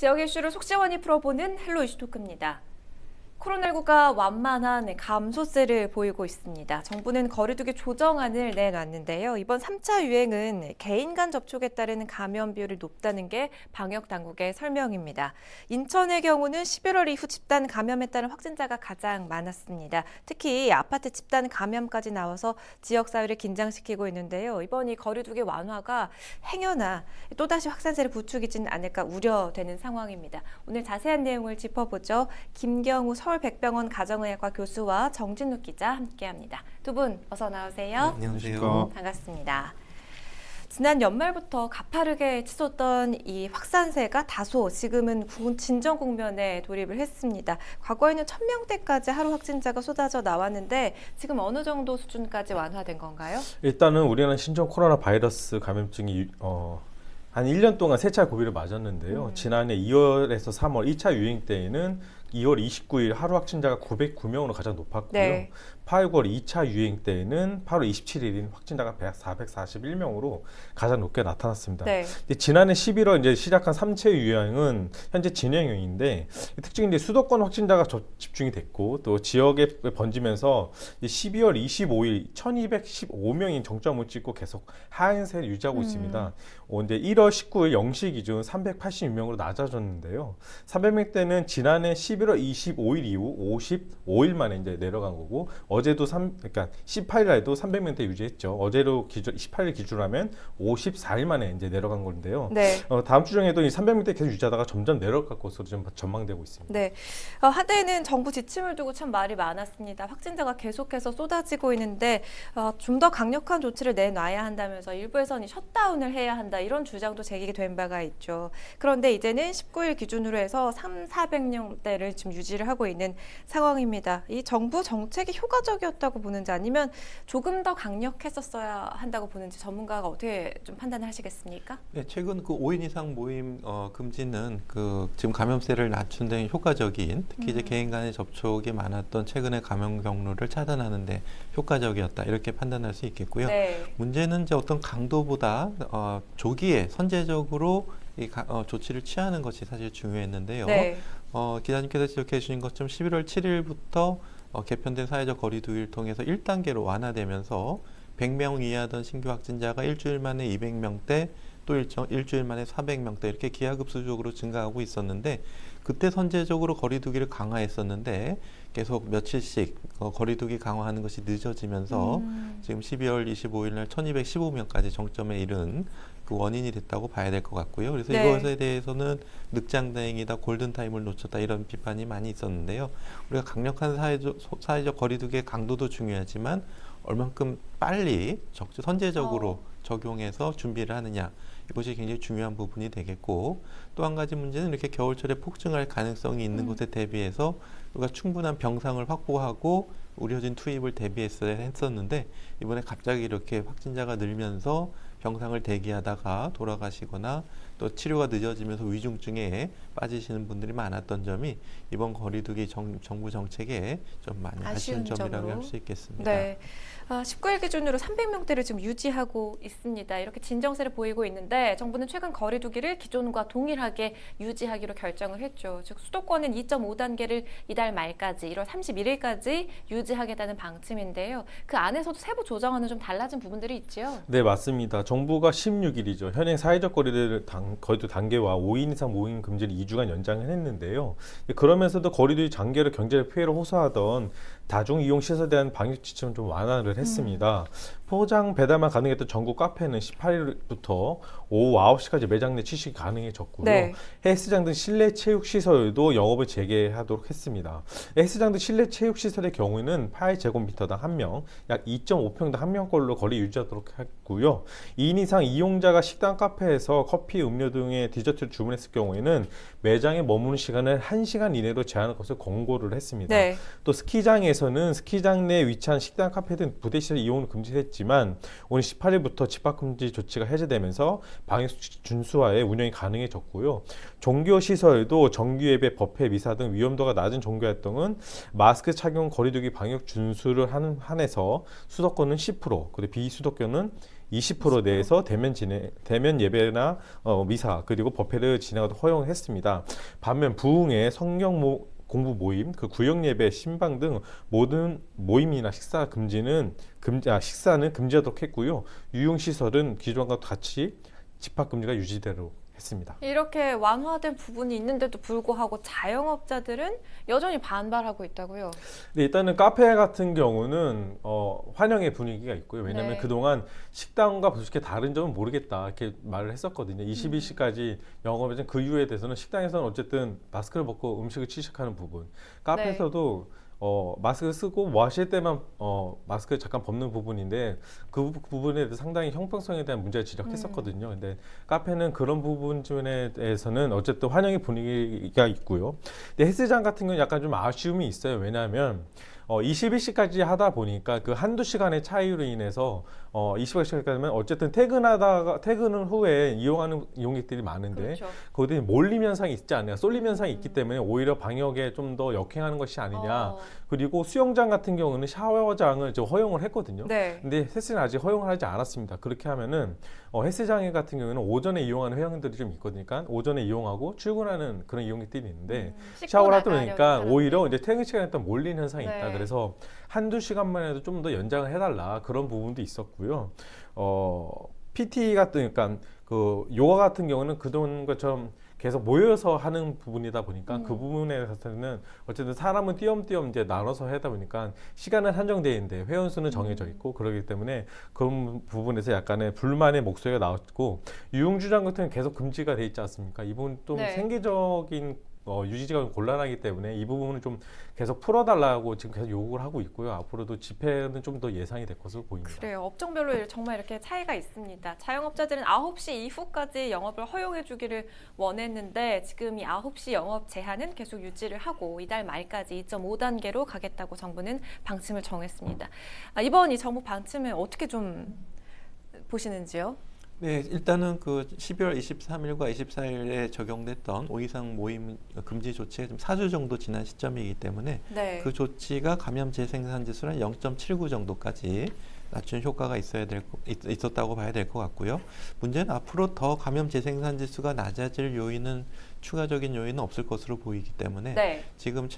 지역 이슈를 속 시원히 풀어보는 헬로 이슈 토크입니다. 코로나19가 완만한 감소세를 보이고 있습니다. 정부는 거리두기 조정안을 내놨는데요. 이번 3차 유행은 개인 간 접촉에 따른 감염 비율이 높다는 게 방역 당국의 설명입니다. 인천의 경우는 11월 이후 집단 감염에 따른 확진자가 가장 많았습니다. 특히 아파트 집단 감염까지 나와서 지역사회를 긴장시키고 있는데요. 이번 이 거리두기 완화가 행여나 또다시 확산세를 부추기지는 않을까 우려되는 상황입니다. 오늘 자세한 내용을 짚어보죠. 김경우 서울백병원 가정의학과 교수와 정진욱 기자 함께합니다. 두 분 어서 나오세요. 네, 안녕하세요. 반갑습니다. 지난 연말부터 가파르게 치솟던 이 확산세가 다소 지금은 진정 국면에 돌입을 했습니다. 과거에는 1000명대까지 하루 확진자가 쏟아져 나왔는데 지금 어느 정도 수준까지 완화된 건가요? 일단은 우리나라 신종 코로나 바이러스 감염증이 한 1년 동안 세 차 고비를 맞았는데요. 지난해 2월에서 3월 2차 유행 때에는 2월 29일 하루 확진자가 909명으로 가장 높았고요. 네. 8월 2차 유행 때에는 8월 27일인 확진자가 441명으로 가장 높게 나타났습니다. 네. 지난해 11월 이제 시작한 3차 유행은 현재 진행형인데 특징이 이제 수도권 확진자가 집중이 됐고 또 지역에 번지면서 12월 25일 1,215명인 정점을 찍고 계속 하향세를 유지하고 있습니다. 이제 1월 19일 0시 기준 386명으로 낮아졌는데요. 300명대는 지난해 11월 25일 이후 55일 만에 이제 내려간 거고 어제도 그러니까 18일에도 300명대 유지했죠. 어제로 18일 기준으로 하면 54일 만에 이제 내려간 건데요. 네. 다음 주 중에도 이 300명대 계속 유지하다가 점점 내려갈 것으로 좀 전망되고 있습니다. 네. 한때는 정부 지침을 두고 참 말이 많았습니다. 확진자가 계속해서 쏟아지고 있는데 좀 더 강력한 조치를 내놔야 한다면서 일부에서는 셧다운을 해야 한다 이런 주장도 제기된 바가 있죠. 그런데 이제는 19일 기준으로 해서 400명대를 지금 유지를 하고 있는 상황입니다. 이 정부 정책이 효과적이었다고 보는지 아니면 조금 더 강력했었어야 한다고 보는지 전문가가 어떻게 좀 판단을 하시겠습니까? 네, 최근 그 5인 이상 모임 금지는 지금 감염세를 낮춘 데 효과적인 특히 이제 개인 간의 접촉이 많았던 최근의 감염 경로를 차단하는 데 효과적이었다 이렇게 판단할 수 있겠고요. 네. 문제는 이제 어떤 강도보다 조기에 선제적으로 조치를 취하는 것이 사실 중요했는데요. 네. 기자님께서 지적해 주신 것처럼 11월 7일부터 개편된 사회적 거리두기를 통해서 1단계로 완화되면서 100명 이하던 신규 확진자가 일주일 만에 200명대 또 일주일 만에 400명대 이렇게 기하급수적으로 증가하고 있었는데 그때 선제적으로 거리두기를 강화했었는데 계속 며칠씩 거리두기 강화하는 것이 늦어지면서 지금 12월 25일 날 1215명까지 정점에 이른 그 원인이 됐다고 봐야 될 것 같고요. 그래서 네. 이것에 대해서는 늑장대행이다, 골든타임을 놓쳤다 이런 비판이 많이 있었는데요. 우리가 강력한 사회적 거리두기의 강도도 중요하지만 얼만큼 빨리 선제적으로 적용해서 준비를 하느냐 이것이 굉장히 중요한 부분이 되겠고 또 한 가지 문제는 이렇게 겨울철에 폭증할 가능성이 있는 것에 대비해서 우리가 충분한 병상을 확보하고 의료진 투입을 대비했어야 했었는데 이번에 갑자기 이렇게 확진자가 늘면서 병상을 대기하다가 돌아가시거나 또 치료가 늦어지면서 위중증에 빠지시는 분들이 많았던 점이 이번 거리두기 정부 정책에 좀 많이 아쉬운 점이라고 할 수 있겠습니다. 네. 19일 기준으로 300명대를 지금 유지하고 있습니다. 이렇게 진정세를 보이고 있는데 정부는 최근 거리두기를 기존과 동일하게 유지하기로 결정을 했죠. 즉 수도권은 2.5단계를 이달 말까지 1월 31일까지 유지하겠다는 방침인데요. 그 안에서도 세부 조정안은 좀 달라진 부분들이 있죠. 네, 맞습니다. 정부가 16일이죠. 현행 사회적 거리두기 단계와 5인 이상 모임 금지를 2주간 연장을 했는데요. 그러면서도 거리두기 장기로 경제적 피해를 호소하던 다중 이용 시설에 대한 방역 지침은 좀 완화를 했습니다. 포장 배달만 가능했던 전국 카페는 18일부터 오후 9시까지 매장 내 취식이 가능해졌고요. 네. 헬스장 등 실내 체육 시설도 영업을 재개하도록 했습니다. 헬스장 등 실내 체육 시설의 경우에는 8제곱미터당 1명, 약 2.5평당 1명꼴로 거리 유지하도록 했고요. 2인 이상 이용자가 식당, 카페에서 커피, 음료 등의 디저트를 주문했을 경우에는 매장에 머무는 시간을 1시간 이내로 제한할 것을 권고를 했습니다. 네. 또 스키장에서는 스키장 내에 위치한 식당, 카페 등 부대시설 이용을 금지했지만 오늘 18일부터 집합금지 조치가 해제되면서 방역 준수화에 운영이 가능해졌고요. 종교시설도 정규예배, 법회, 미사 등 위험도가 낮은 종교활동은 마스크 착용, 거리두기 방역 준수를 한해서 수도권은 10%, 그리고 비수도권은 20% 내에서 대면 예배나 미사 그리고 법회를 진행하도록 허용했습니다. 반면 부흥회, 성경 공부 모임, 그 구역 예배, 신방 등 모든 모임이나 식사는 금지하도록 했고요. 유흥 시설은 기존과 같이 집합 금지가 유지대로 했습니다. 이렇게 완화된 부분이 있는데도 불구하고 자영업자들은 여전히 반발하고 있다고요? 네, 일단은 카페 같은 경우는 환영의 분위기가 있고요. 왜냐하면 네. 그동안 식당과 그렇게 다른 점은 모르겠다 이렇게 말을 했었거든요. 22시까지 영업해진 그 이유에 대해서는 식당에서는 어쨌든 마스크를 벗고 음식을 취식하는 부분, 카페에서도 마스크 쓰고 뭐 하실 때만 마스크 잠깐 벗는 부분인데 그 부분에 대해서 상당히 형평성에 대한 문제를 지적했었거든요. 근데 카페는 그런 부분에 대해서는 어쨌든 환영의 분위기가 있고요. 근데 헬스장 같은 경우는 약간 좀 아쉬움이 있어요. 왜냐하면 21시까지 하다 보니까 그 한두 시간의 차이로 인해서 20시까지 하면 어쨌든 퇴근 후에 이용하는 이용객들이 많은데 그렇죠. 거기에 몰림 현상이 있지 않냐, 쏠림 현상이 있기 때문에 오히려 방역에 좀 더 역행하는 것이 아니냐. 그리고 수영장 같은 경우는 샤워장을 좀 허용을 했거든요. 네. 근데 헬스는 아직 허용을 하지 않았습니다. 그렇게 하면은 헬스장 같은 경우는 오전에 이용하는 회원들이 좀 있거든요. 오전에 이용하고 출근하는 그런 이용객들이 있는데 씻고 샤워를 하다 나가려는 보니까 사람들. 오히려 이제 퇴근 시간에 또 몰리는 현상이 있다. 네. 그래서 한두 시간만 해도 좀 더 연장을 해달라 그런 부분도 있었고요. PT 같은 그러니까 그 요가 같은 경우는 그동안 것처럼 계속 모여서 하는 부분이다 보니까 그 부분에 있어서는 어쨌든 사람은 띄엄띄엄 이제 나눠서 하다 보니까 시간은 한정되어 있는데 회원 수는 정해져 있고 그러기 때문에 그런 부분에서 약간의 불만의 목소리가 나왔고 유흥주점 같은 경우는 계속 금지가 돼 있지 않습니까? 이 부분 좀 네. 생계적인 유지가 곤란하기 때문에 이 부분을 좀 계속 풀어달라고 지금 계속 요구를 하고 있고요. 앞으로도 집회는 좀 더 예상이 될 것으로 보입니다. 그래요. 업종별로 정말 이렇게 차이가 있습니다. 자영업자들은 9시 이후까지 영업을 허용해 주기를 원했는데 지금 이 9시 영업 제한은 계속 유지를 하고 이달 말까지 2.5단계로 가겠다고 정부는 방침을 정했습니다. 이번 이 정부 방침을 어떻게 좀 보시는지요? 네, 일단은 그 12월 23일과 24일에 적용됐던 5 이상 모임 금지 조치가 좀 4주 정도 지난 시점이기 때문에 네. 그 조치가 감염 재생산 지수를 0.79 정도까지 낮춘 효과가 있었다고 봐야 될 것 같고요. 문제는 앞으로 더 감염 재생산 지수가 낮아질 요인은 추가적인 요인은 없을 것으로 보이기 때문에 네. 지금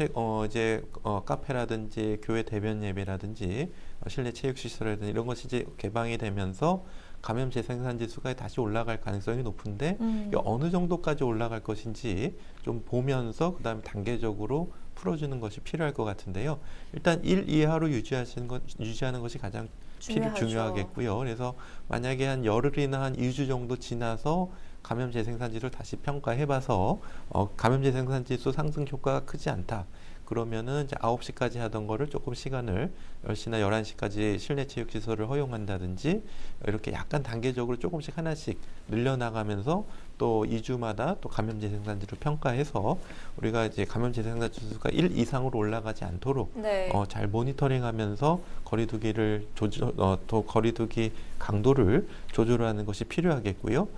카페라든지 교회 대변 예배라든지 실내 체육 시설이라든지 이런 것이 이제 개방이 되면서 감염 재생산 지수가 다시 올라갈 가능성이 높은데 이게 어느 정도까지 올라갈 것인지 좀 보면서 그다음에 단계적으로 풀어주는 것이 필요할 것 같은데요. 일단 1 이하로 유지하는 것이 가장 중요하겠고요. 그래서 만약에 한 열흘이나 한 2주 정도 지나서 감염 재생산 지수를 다시 평가해봐서 감염 재생산 지수 상승 효과가 크지 않다. 그러면은 이제 9시까지 하던 거를 조금 시간을 10시나 11시까지 실내 체육 시설을 허용한다든지 이렇게 약간 단계적으로 조금씩 하나씩 늘려나가면서 또 2주마다 또 감염 재생산지를 평가해서 우리가 이제 감염 재생산 지수가 1 이상으로 올라가지 않도록 네. 잘 모니터링하면서 거리두기 강도를 조절하는 것이 필요하겠고요.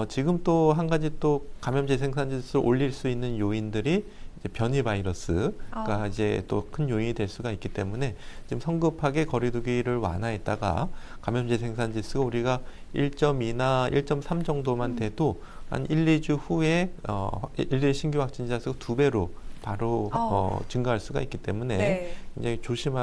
지금 또 한 가지 또 감염 재생산 지수를 올릴 수 있는 요인들이 이제 변이 바이러스가 이제 또 큰 요인이 될 수가 있기 때문에 지금 성급하게 거리두기를 완화했다가 감염 재생산 지수가 우리가 1.2나 1.3 정도만 돼도 한 1, 2주 후에 일일 신규 확진자 수가 2배로 바로 증가할 수가 있기 때문에 네. 굉장히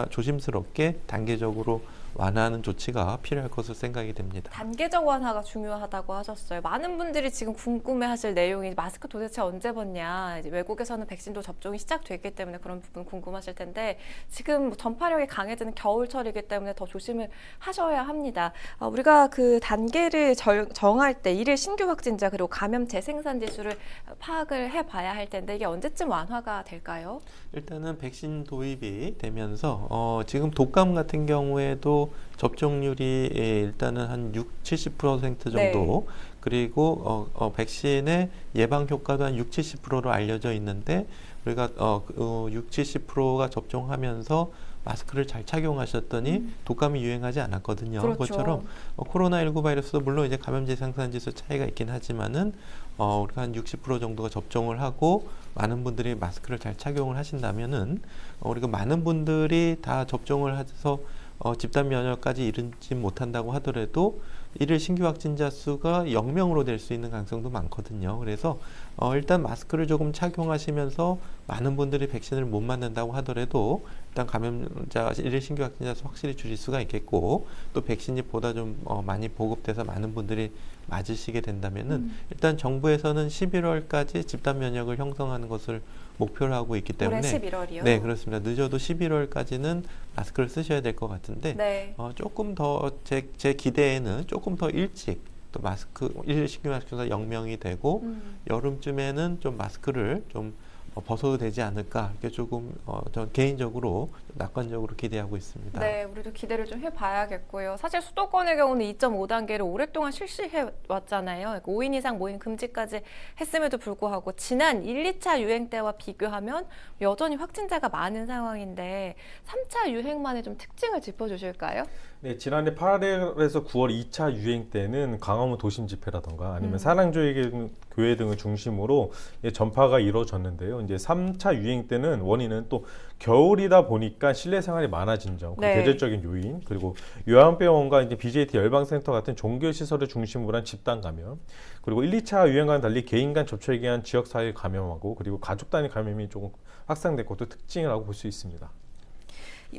조심스럽게 단계적으로 완화하는 조치가 필요할 것으로 생각이 됩니다. 단계적 완화가 중요하다고 하셨어요. 많은 분들이 지금 궁금해하실 내용이 마스크 도대체 언제 벗냐. 이제 외국에서는 백신도 접종이 시작됐기 때문에 그런 부분 궁금하실 텐데 지금 전파력이 강해지는 겨울철이기 때문에 더 조심을 하셔야 합니다. 우리가 그 단계를 정할 때 일일 신규 확진자 그리고 감염 재생산 지수를 파악을 해봐야 할 텐데 이게 언제쯤 완화가 될까요? 일단은 백신 도입이 되면서 지금 독감 같은 경우에도 접종률이 일단은 한 70% 정도 네. 그리고 백신의 예방 효과도 한 70%로 알려져 있는데 우리가 70%가 접종하면서 마스크를 잘 착용하셨더니 독감이 유행하지 않았거든요. 그렇죠. 그것처럼 코로나19 바이러스도 물론 이제 감염 재생산 지수 차이가 있긴 하지만은 우리가 한 60% 정도가 접종을 하고 많은 분들이 마스크를 잘 착용을 하신다면은 우리가 많은 분들이 다 접종을 해서 집단 면역까지 이르지 못한다고 하더라도 일일 신규 확진자 수가 0명으로 될 수 있는 가능성도 많거든요. 그래서 일단 마스크를 조금 착용하시면서 많은 분들이 백신을 못 맞는다고 하더라도 일단 감염자 일일 신규 확진자 수 확실히 줄일 수가 있겠고, 또 백신이 보다 좀 많이 보급돼서 많은 분들이 맞으시게 된다면은 일단 정부에서는 11월까지 집단 면역을 형성하는 것을 목표로 하고 있기 올해 때문에 11월이요? 네, 그렇습니다. 늦어도 11월까지는 마스크를 쓰셔야 될 것 같은데 네. 조금 더 제 기대에는 조금 더 일찍 또 마스크 일일 신규 마스크가 0명이 되고 여름쯤에는 좀 마스크를 좀 벗어도 되지 않을까, 이렇게 조금 전 개인적으로 낙관적으로 기대하고 있습니다. 네, 우리도 기대를 좀 해봐야겠고요. 사실 수도권의 경우는 2.5단계를 오랫동안 실시해 왔잖아요. 그러니까 5인 이상 모임 금지까지 했음에도 불구하고 지난 1, 2차 유행 때와 비교하면 여전히 확진자가 많은 상황인데 3차 유행만의 좀 특징을 짚어주실까요? 네, 지난해 8월에서 9월 2차 유행 때는 광화문 도심 집회라던가 아니면 사랑조회 등을 중심으로 전파가 이루어졌는데요. 이제 3차 유행 때는 원인은 또 겨울이다 보니까 실내 생활이 많아진 점, 그 네. 대대적인 요인, 그리고 요양병원과 이제 BJT 열방센터 같은 종교 시설을 중심으로 한 집단 감염, 그리고 1, 2차 유행과는 달리 개인 간 접촉에 의한 지역 사회 감염하고, 그리고 가족 단위 감염이 조금 확산된 것도 특징이라고 볼 수 있습니다.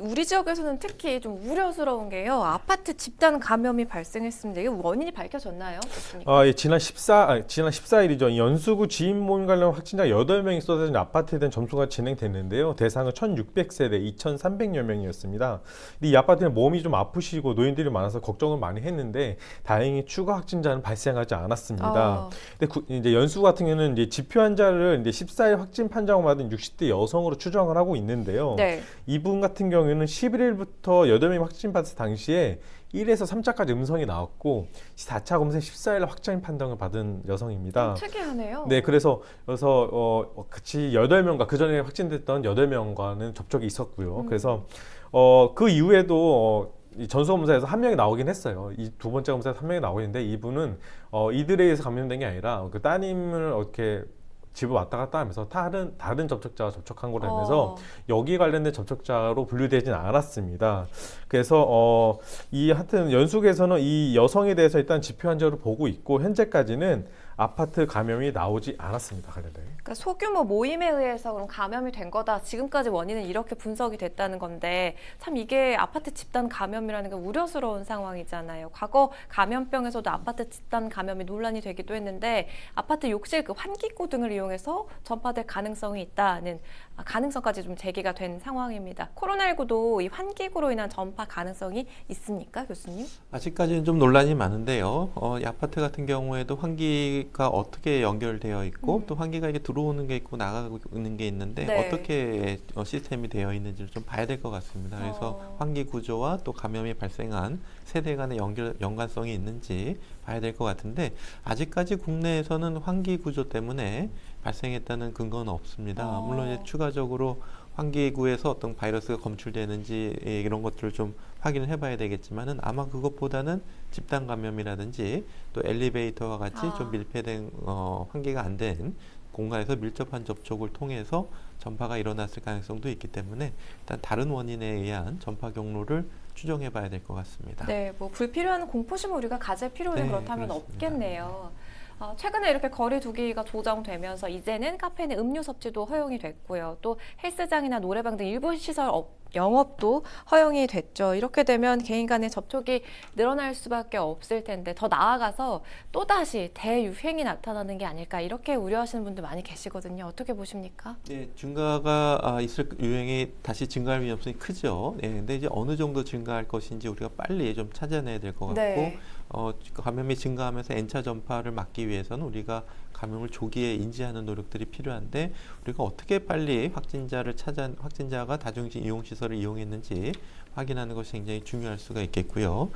우리 지역에서는 특히 좀 우려스러운 게요. 아파트 집단 감염이 발생했습니다. 이게 원인이 밝혀졌나요? 예, 지난 14일이죠. 연수구 지인 모임 관련 확진자 8명이 쏟아진 아파트에 대한 점수가 진행됐는데요. 대상은 1,600세대 2,300여 명이었습니다. 이 아파트는 몸이 좀 아프시고 노인들이 많아서 걱정을 많이 했는데 다행히 추가 확진자는 발생하지 않았습니다. 근데 이제 연수구 같은 경우는 이제 지표 환자를 이제 14일 확진 판정을 받은 60대 여성으로 추정을 하고 있는데요. 네. 이분 같은 경우에는 11일부터 8명이 확진받았을 당시에 1에서 3차까지 음성이 나왔고 4차 검사에 14일 확진 판정을 받은 여성입니다. 특이하네요. 네, 그래서 같이 8명과 그 전에 확진됐던 8명과는 접촉이 있었고요. 그래서 그 이후에도 이 전수검사에서 한 명이 나오긴 했어요. 이 두 번째 검사에서 한 명이 나오는데 이분은 이들에 의해서 감염된 게 아니라 그 따님을 이렇게 집을 왔다 갔다 하면서 다른 접촉자와 접촉한 거로 하면서 여기 관련된 접촉자로 분류되진 않았습니다. 그래서 하여튼 연수구에서는 이 여성에 대해서 일단 지표 환자로 보고 있고 현재까지는 아파트 감염이 나오지 않았습니다. 관련된. 그러니까 소규모 모임에 의해서 그럼 감염이 된 거다. 지금까지 원인은 이렇게 분석이 됐다는 건데 참 이게 아파트 집단 감염이라는 게 우려스러운 상황이잖아요. 과거 감염병에서도 아파트 집단 감염이 논란이 되기도 했는데 아파트 욕실 그 환기구 등을 이용해서 전파될 가능성이 있다는 가능성까지 좀 제기가 된 상황입니다. 코로나19도 이 환기구로 인한 전파 가능성이 있습니까, 교수님? 아직까지는 좀 논란이 많은데요. 이 아파트 같은 경우에도 환기가 어떻게 연결되어 있고 또 환기가 이게 들어오는 게 있고 나가고 있는 게 있는데 네. 어떻게 시스템이 되어 있는지를 좀 봐야 될 것 같습니다. 그래서 환기 구조와 또 감염이 발생한 세대 간의 연관성이 있는지 봐야 될 것 같은데 아직까지 국내에서는 환기 구조 때문에 발생했다는 근거는 없습니다. 물론 이제 추가적으로 환기구에서 어떤 바이러스가 검출되는지 이런 것들을 좀 확인을 해봐야 되겠지만은 아마 그것보다는 집단 감염이라든지 또 엘리베이터와 같이 좀 밀폐된 환기가 안 된 공간에서 밀접한 접촉을 통해서 전파가 일어났을 가능성도 있기 때문에 일단 다른 원인에 의한 전파 경로를 추정해봐야 될 것 같습니다. 네, 뭐 불필요한 공포심을 우리가 가질 필요는 네, 그렇다면 그렇습니다. 없겠네요. 최근에 이렇게 거리 두기가 조정되면서 이제는 카페 내 음료 섭취도 허용이 됐고요. 또 헬스장이나 노래방 등 일부 시설 영업도 허용이 됐죠. 이렇게 되면 개인 간의 접촉이 늘어날 수밖에 없을 텐데 더 나아가서 또다시 대유행이 나타나는 게 아닐까 이렇게 우려하시는 분들 많이 계시거든요. 어떻게 보십니까? 네, 증가가 있을 유행이 다시 증가할 위험성이 크죠. 네, 근데 이제 어느 정도 증가할 것인지 우리가 빨리 좀 찾아내야 될 것 같고 네. 감염이 증가하면서 N차 전파를 막기 위해서는 우리가 감염을 조기에 인지하는 노력들이 필요한데 우리가 어떻게 빨리 확진자가 다중이용 시설을 이용했는지 확인하는 것이 굉장히 중요할 수가 있겠고요.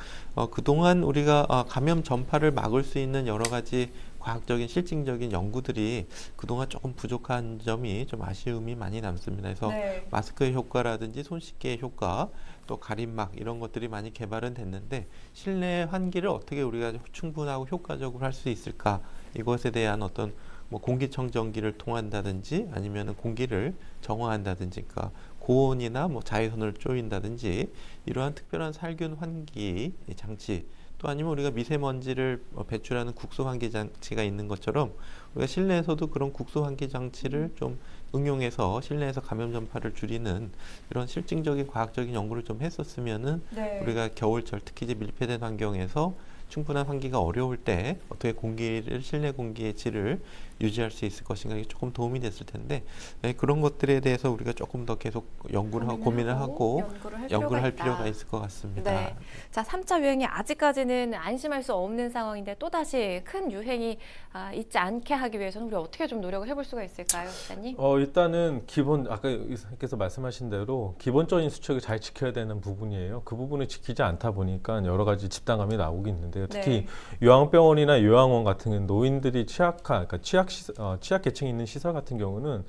그동안 우리가 감염 전파를 막을 수 있는 여러 가지 과학적인 실증적인 연구들이 그동안 조금 부족한 점이 좀 아쉬움이 많이 남습니다. 그래서 네. 마스크의 효과라든지 손 씻기의 효과 또 가림막 이런 것들이 많이 개발은 됐는데 실내 환기를 어떻게 우리가 충분하고 효과적으로 할 수 있을까 이것에 대한 어떤 뭐 공기청정기를 통한다든지 아니면 공기를 정화한다든지 그러니까 고온이나 뭐 자외선을 쪼인다든지 이러한 특별한 살균 환기 장치 또 아니면 우리가 미세먼지를 배출하는 국소 환기 장치가 있는 것처럼 우리가 실내에서도 그런 국소 환기 장치를 좀 응용해서 실내에서 감염 전파를 줄이는 이런 실증적인 과학적인 연구를 좀 했었으면은 네. 우리가 겨울철 특히 이제 밀폐된 환경에서 충분한 환기가 어려울 때 어떻게 실내 공기의 질을 유지할 수 있을 것인가 이게 조금 도움이 됐을 텐데 그런 것들에 대해서 우리가 조금 더 계속 고민을 하고 연구를 할 필요가 있을 것 같습니다. 네. 자, 3차 유행이 아직까지는 안심할 수 없는 상황인데 또다시 큰 유행이 있지 않게 하기 위해서는 우리 어떻게 좀 노력을 해볼 수가 있을까요, 기자님? 일단은 아까 의사님께서 말씀하신 대로 기본적인 수칙을 잘 지켜야 되는 부분이에요. 그 부분을 지키지 않다 보니까 여러 가지 집단감이 나오고 있는데요. 특히 요양병원이나 요양원 같은 노인들이 그러니까 취약 계층이 있는 시설 같은 경우는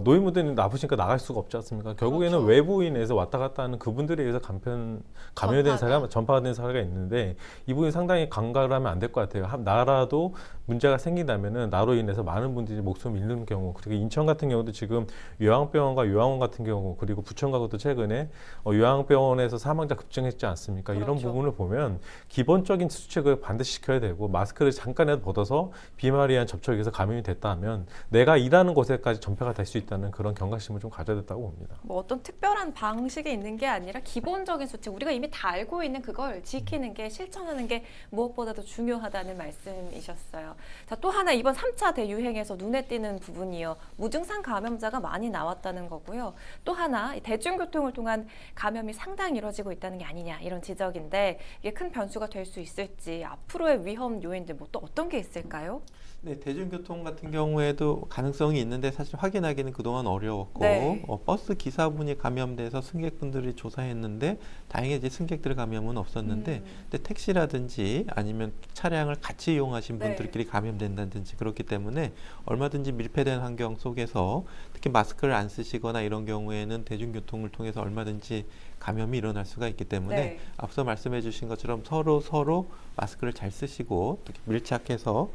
노인분들은 나쁘시니까 나갈 수가 없지 않습니까? 결국에는 그렇죠. 외부인에서 왔다 갔다 하는 그분들에 의해서 감염된 사례가 전파가 된 사례가 있는데 이 부분이 상당히 간과를 하면 안 될 것 같아요. 나라도 문제가 생긴다면은 나로 인해서 많은 분들이 목숨을 잃는 경우, 그리고 인천 같은 경우도 지금 요양병원과 요양원 같은 경우, 그리고 부천과도 최근에 요양병원에서 사망자 급증했지 않습니까? 그렇죠. 이런 부분을 보면 기본적인 수칙을 반드시 지켜야 되고 마스크를 잠깐이라도 벗어서 비말이한 접촉에서 감염이 됐다 하면 내가 일하는 곳에까지 전파가 될 수 있다는 그런 경각심을 좀 가져야 된다고 봅니다. 뭐 어떤 특별한 방식이 있는 게 아니라 기본적인 수칙, 우리가 이미 다 알고 있는 그걸 지키는 게, 실천하는 게 무엇보다도 중요하다는 말씀이셨어요. 자, 또 하나 이번 3차 대유행에서 눈에 띄는 부분이요. 무증상 감염자가 많이 나왔다는 거고요. 또 하나 대중교통을 통한 감염이 상당히 이뤄지고 있다는 게 아니냐 이런 지적인데 이게 큰 변수가 될 수 있을지 앞으로의 위험 요인들 뭐 또 어떤 게 있을까요? 네, 대중교통 같은 경우에도 가능성이 있는데 사실 확인하기는 그동안 어려웠고 네. 버스 기사분이 감염돼서 승객분들이 조사했는데 다행히 이제 승객들 감염은 없었는데 근데 택시라든지 아니면 차량을 같이 이용하신 네. 분들끼리 감염된다든지 그렇기 때문에 얼마든지 밀폐된 환경 속에서 특히 마스크를 안 쓰시거나 이런 경우에는 대중교통을 통해서 얼마든지 감염이 일어날 수가 있기 때문에 네. 앞서 말씀해 주신 것처럼 서로 마스크를 잘 쓰시고 또 밀착해서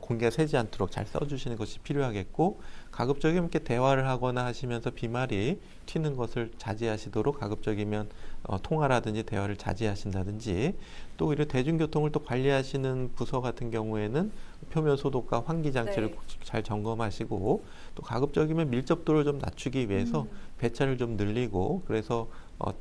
공기가 새지 않도록 잘 써주시는 것이 필요하겠고 가급적이면 이렇게 대화를 하거나 하시면서 비말이 튀는 것을 자제하시도록 가급적이면 통화라든지 대화를 자제하신다든지 또 오히려 대중교통을 또 관리하시는 부서 같은 경우에는 표면 소독과 환기 장치를 네. 잘 점검하시고 또 가급적이면 밀접도를 좀 낮추기 위해서 배차를 좀 늘리고 그래서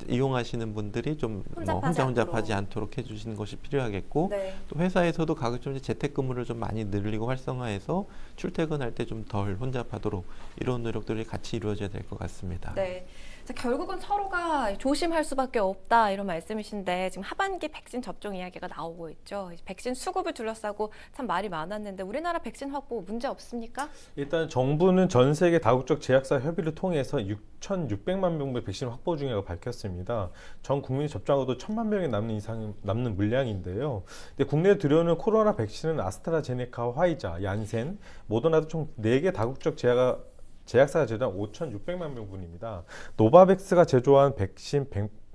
이용하시는 분들이 좀 혼잡하지 않도록 해주시는 것이 필요하겠고 네. 또 회사에서도 가급적 재택근무를 좀 많이 늘리고 활성화해서 출퇴근할 때 좀 덜 혼잡하도록 이런 노력들이 같이 이루어져야 될 것 같습니다. 네. 자, 결국은 서로가 조심할 수밖에 없다 이런 말씀이신데 지금 하반기 백신 접종 이야기가 나오고 있죠. 백신 수급을 둘러싸고 참 말이 많았는데 우리나라 백신 확보 문제 없습니까? 일단 정부는 전 세계 다국적 제약사 협의를 통해서 6,600만 명분의 백신 확보 중이라고 밝혔습니다. 전 국민이 접종하고도 1,000만 명이 남는 물량인데요. 근데 국내에 들여오는 코로나 백신은 아스트라제네카, 화이자, 얀센, 모더나도 총 4개 다국적 제약사가 제조한 5,600만 명분입니다. 노바백스가 제조한 백신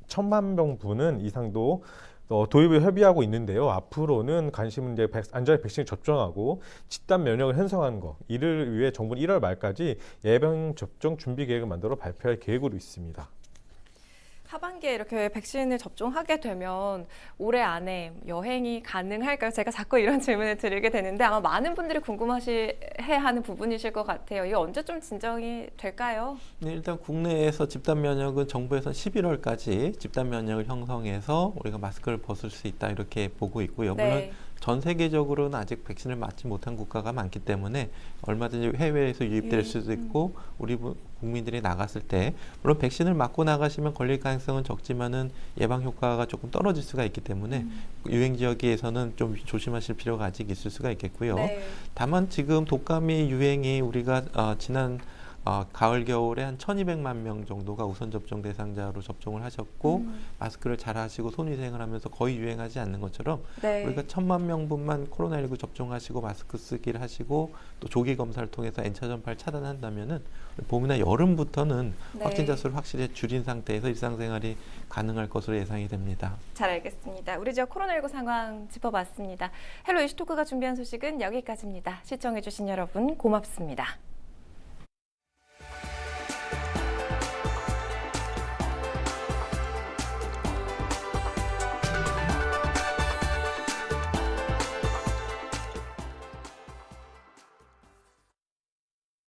1,000만 명분은 이상도 도입을 협의하고 있는데요. 앞으로는 관심은 이제 안전하게 백신을 접종하고 집단 면역을 형성하는 것, 이를 위해 정부는 1월 말까지 예방 접종 준비 계획을 만들어 발표할 계획으로 있습니다. 하반기에 이렇게 백신을 접종하게 되면 올해 안에 여행이 가능할까요? 제가 자꾸 이런 질문을 드리게 되는데 아마 많은 분들이 궁금해하는 부분이실 것 같아요. 이게 언제쯤 진정이 될까요? 네, 일단 국내에서 집단 면역은 정부에서 11월까지 집단 면역을 형성해서 우리가 마스크를 벗을 수 있다 이렇게 보고 있고요. 물론 네. 전 세계적으로는 아직 백신을 맞지 못한 국가가 많기 때문에 얼마든지 해외에서 유입될 수도 있고 우리 국민들이 나갔을 때 물론 백신을 맞고 나가시면 걸릴 가능성은 적지만은 예방 효과가 조금 떨어질 수가 있기 때문에 유행 지역에서는 좀 조심하실 필요가 아직 있을 수가 있겠고요. 네. 다만 지금 독감이 유행이 우리가 지난 가을 겨울에 한 1,200만 명 정도가 우선 접종 대상자로 접종을 하셨고 마스크를 잘 하시고 손위생을 하면서 거의 유행하지 않는 것처럼 네. 우리가 1,000만 명분만 코로나19 접종하시고 마스크 쓰기를 하시고 또 조기 검사를 통해서 N차 전파를 차단한다면은 봄이나 여름부터는 네. 확진자 수를 확실히 줄인 상태에서 일상생활이 가능할 것으로 예상이 됩니다. 잘 알겠습니다. 우리 지역 코로나19 상황 짚어봤습니다. 헬로 이슈토크가 준비한 소식은 여기까지입니다. 시청해주신 여러분 고맙습니다.